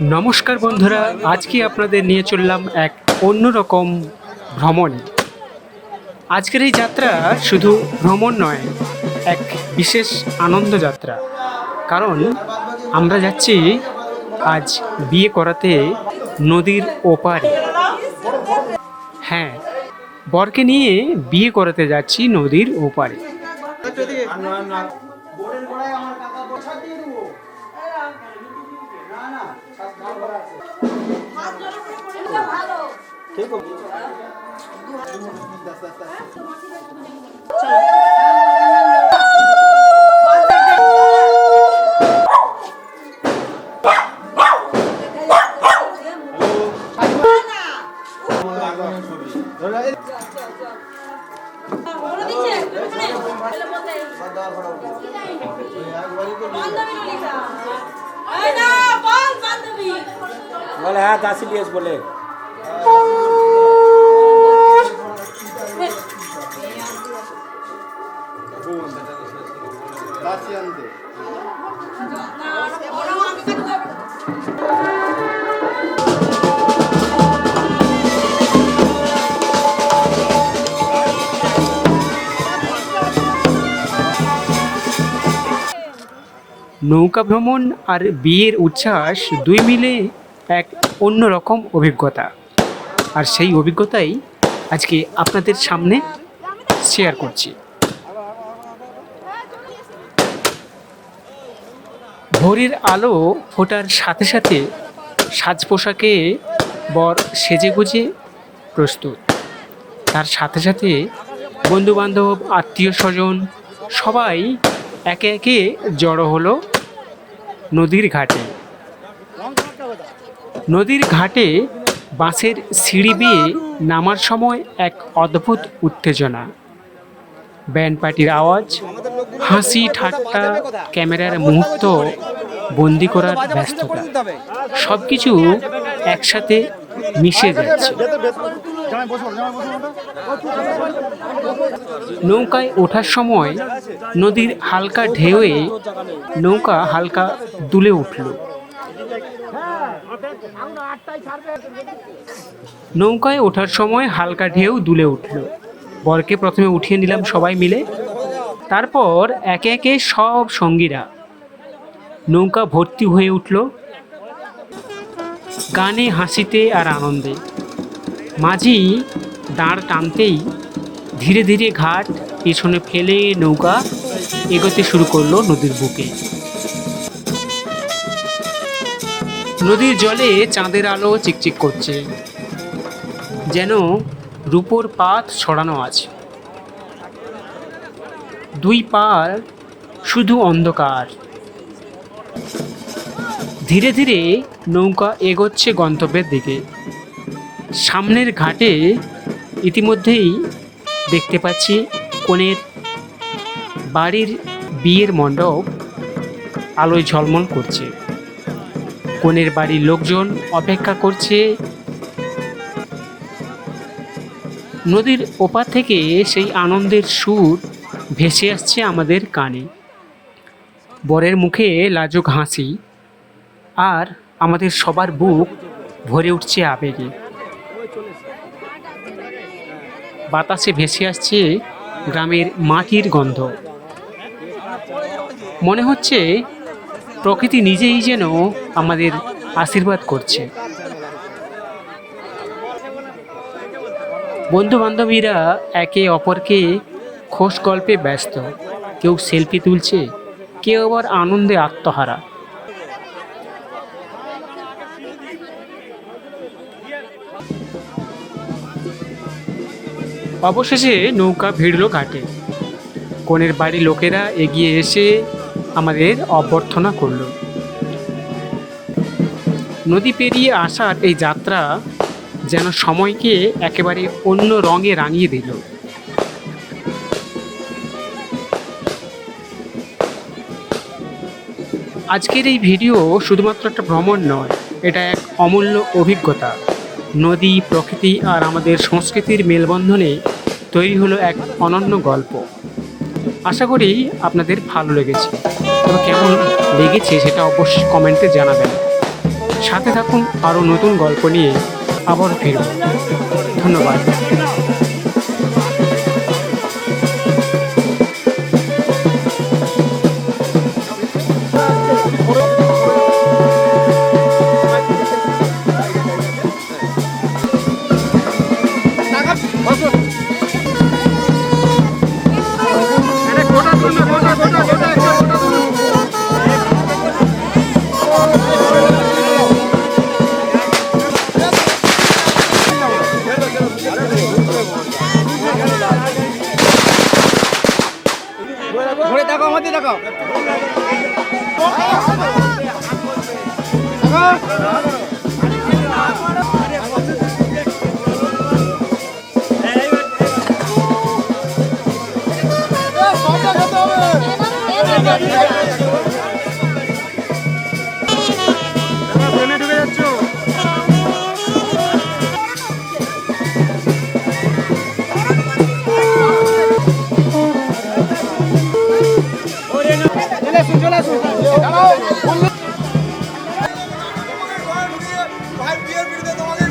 নমস্কার বন্ধুরা, আজকে আপনাদের নিয়ে চললাম এক অন্যরকম ভ্রমণে। আজকের এই যাত্রা শুধু ভ্রমণ নয়, এক বিশেষ আনন্দ যাত্রা। কারণ আমরা যাচ্ছি আজ বিয়ে করাতে নদীর ওপারে। হ্যাঁ, বরকে নিয়ে বিয়ে করাতে যাচ্ছি নদীর ওপারে। बोले हाँ दासी लियस बोले নৌকা ভ্রমণ আর বিয়ের উচ্ছ্বাস দুই মিলে এক অন্যরকম অভিজ্ঞতা। আর সেই অভিজ্ঞতাই আজকে আপনাদের সামনে শেয়ার করছি। ভোরের আলো ফোটার সাথে সাথে সাজ পোশাকে বর সেজেগুজে প্রস্তুত। তার সাথে সাথে বন্ধুবান্ধব, আত্মীয় স্বজন সবাই একে একে জড়ো হলো নদীর ঘাটে। নদীর ঘাটে বাঁশের সিঁড়ি বেয়ে নামার সময় এক অদ্ভুত উত্তেজনা, ব্যান্ড পার্টির আওয়াজ, হাসি ঠাট্টা, ক্যামেরার মুহূর্ত বন্দি করার ব্যস্ততা, সব কিছু একসাথে মিশে যাচ্ছে। নৌকায় ওঠার সময় নদীর হালকা ঢেউয়ে নৌকা হালকা দুলে উঠল। নৌকায় ওঠার সময় হালকা ঢেউ দুলে উঠল। বরকে প্রথমে উঠিয়ে নিলাম সবাই মিলে। তারপর একে একে সব সঙ্গীরা। নৌকা ভর্তি হয়ে উঠল গানে, হাসিতে আর আনন্দে। মাঝি দাঁড় টানতেই ধীরে ধীরে ঘাট পেছনে ফেলে নৌকা এগোতে শুরু করলো নদীর বুকে। নদীর জলে চাঁদের আলো চিকচিক করছে, যেন রূপোর পাত ছড়ানো আছে। দুই পার শুধু অন্ধকার। ধীরে ধীরে নৌকা এগোচ্ছে গন্তব্যের দিকে। সামনের ঘাটে ইতিমধ্যেই দেখতে পাচ্ছি কনের বাড়ির বিয়ের মণ্ডপ আলোয় ঝলমল করছে। কনের বাড়ির লোকজন অপেক্ষা করছে। নদীর ওপার থেকে সেই আনন্দের সুর ভেসে আসছে আমাদের কানে। বরের মুখে লাজুক হাসি, আর আমাদের সবার বুক ভরে উঠছে আবেগে। বাতাসে ভেসে আসছে গ্রামের মাটির গন্ধ। মনে হচ্ছে প্রকৃতি নিজেই যেন আমাদের আশীর্বাদ করছে। বন্ধু বান্ধবীরা একে অপরকে খোশ গল্পে ব্যস্ত। কেউ সেলফি তুলছে, কেউ আবার আনন্দে আত্মহারা। অবশেষে নৌকা ভিড়ল ঘাটে। কনের বাড়ির লোকেরা এগিয়ে এসে আমাদের অভ্যর্থনা করল। নদী পেরিয়ে আসার এই যাত্রা যেন সময়কে একেবারে অন্য রঙে রাঙিয়ে দিল। আজকের এই ভিডিও শুধুমাত্র একটা ভ্রমণ নয়, এটা এক অমূল্য অভিজ্ঞতা। নদী, প্রকৃতি আর আমাদের সংস্কৃতির মেলবন্ধনে তৈরি হলো এক অনন্য গল্প। আশা করি আপনাদের ভালো লেগেছে। তবে কেমন লেগেছে সেটা অবশ্যই কমেন্টে জানাবেন। সাথে থাকুন, আরও নতুন গল্প নিয়ে আবার ফিরব। ধন্যবাদ। ঘুরে দেখো, আমাদের দেখো। ঢুকে যাচ্ছ। চলে আসুন, ভাই বিয়ের বিরুদ্ধে তোমাদের